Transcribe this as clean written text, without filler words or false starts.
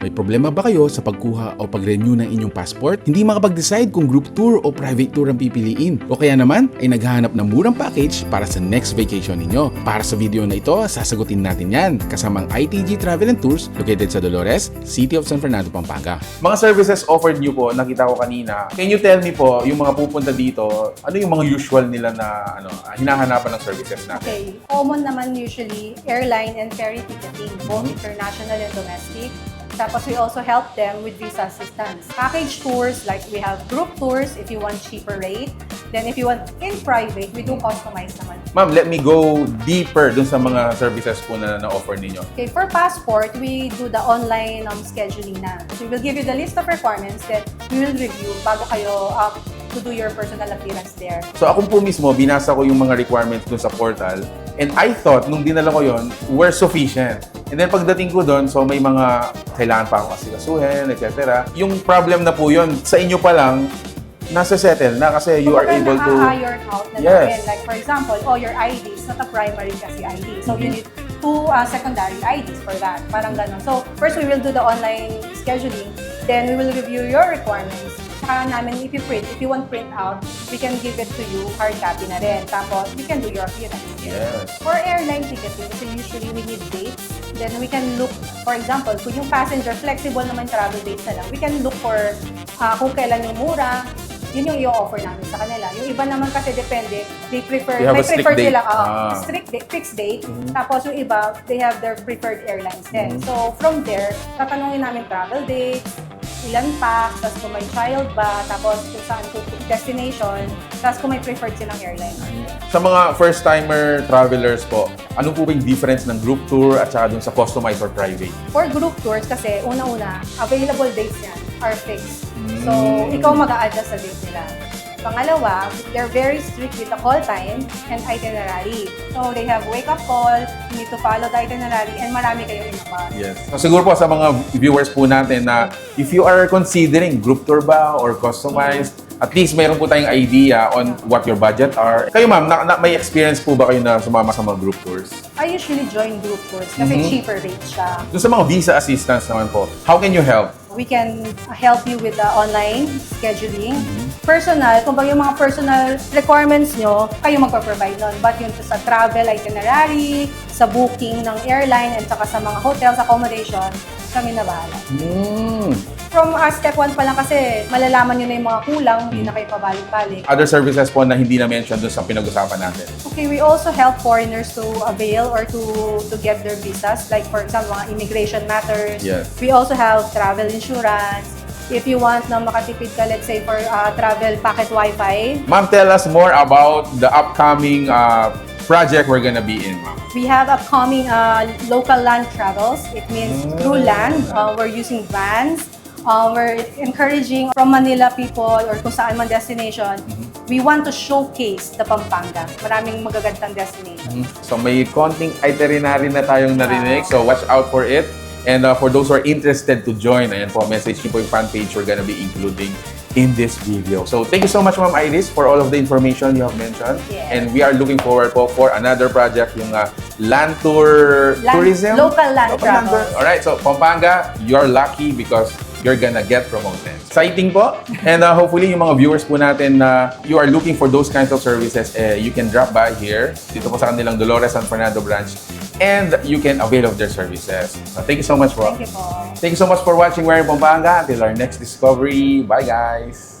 May problema ba kayo sa pagkuha o pag-renew ng inyong passport? Hindi makapag-decide kung group tour o private tour ang pipiliin? O kaya naman ay naghahanap ng murang package para sa next vacation ninyo? Para sa video na ito, sasagutin natin yan kasamang ITG Travel and Tours located sa Dolores, City of San Fernando, Pampanga. Mga services offered nyo po, nakita ko kanina. Can you tell me po, yung mga pupunta dito, ano yung mga usual nila na hinahanapan ng services natin? Okay. Common naman usually airline and ferry ticketing, both international and domestic. Tapos we also help them with visa assistance. Package tours, like we have group tours if you want cheaper rate. Then if you want in private, we do customize naman. Ma'am, let me go deeper dun sa mga services po na na-offer ninyo. Okay, for passport, we do the online scheduling na. So we will give you the list of requirements that we will review bago kayo to do your personal appearance there. So ako po mismo, binasa ko yung mga requirements dun sa portal. And I thought, nung dinala ko yon, were sufficient. And then pagdating ko doon, so may mga kailangan pa akong asikasuhin, etc. Yung problem na po yun, sa inyo pa lang, nasa settle na kasi you are able to... Na-iron out na namin. Like for example, all your IDs, not a primary kasi ID. So you need two secondary IDs for that. Parang ganun. So first we will do the online scheduling. Then we will review your requirements. Saka namin if you want print out, we can give it to you, hard copy na rin. Tapos, you can do your appearance. Yes. For airline ticketing, so usually we need dates. Then we can look, for example, kung yung passenger, flexible naman travel dates na lang, we can look for kung kailan yung mura, yun yung i-offer namin sa kanila. Yung iba naman kasi depende, they prefer, may preferred sila, strict date, fixed date. Tapos yung iba, they have their preferred airlines din. So from there, tatanungin namin travel dates, ilan pa, tapos kung may child ba, tapos kung saan destination, tapos kung may preferred silang airline. Sa mga first-timer travelers po, ano po ba yung difference ng group tour at saka dun sa customized or private? For group tours kasi, una-una, available dates yan are fixed. So, ikaw mag-a-adjust sa date nila. Pangalawa, they're very strict with the call time and itinerary. So, they have wake-up call, you need to follow the itinerary, and marami kayo inabas. Yes. So, siguro po sa mga viewers po natin na if you are considering group tour ba or customized, at least mayroon po tayong idea on what your budget are. Kayo ma'am, may experience po ba kayo na sumama sa mga group tours? I usually join group tours kasi cheaper rate siya. Doon sa mga visa assistance naman po, how can you help? We can help you with the online scheduling. Personal, kung yung mga personal requirements nyo, kayo magpa-provide nun. But yun sa travel itinerary, sa booking ng airline, and saka sa mga hotels, accommodation, kami na bahala. From step 1 pa lang kasi malalaman nyo na yung mga kulang, hindi na kayo pabalik-balik. Other services po na hindi na mention doon sa pinag-usapan natin. Okay, we also help foreigners to avail or to get their visas. Like for example, mga immigration matters. Yes. We also have travel insurance. If you want na makatipid ka, let's say for travel packet Wi-Fi. Ma'am, tell us more about the upcoming project we're gonna be in, ma'am. We have upcoming local land travels. It means through land. We're using vans. We're encouraging from Manila people or kung saan man destination. We want to showcase the Pampanga. Maraming magagandang destination. So may konting itinerary na tayong narinig. So watch out for it. And for those who are interested to join, ayan po, message niyo po yung fan page we're gonna be including in this video. So thank you so much, Ma'am Iris, for all of the information you have mentioned. Yes. And we are looking forward po for another project, yung land tour tourism. Local land travel. Alright, so Pampanga, you're lucky because you're gonna get promoted. Exciting po. And hopefully, yung mga viewers po natin na you are looking for those kinds of services, you can drop by here, dito po sa kanilang Dolores, San Fernando branch, and you can avail of their services. Thank you so much po. Thank you po. Thank you so much for watching We're in Pampanga. Until our next discovery. Bye, guys.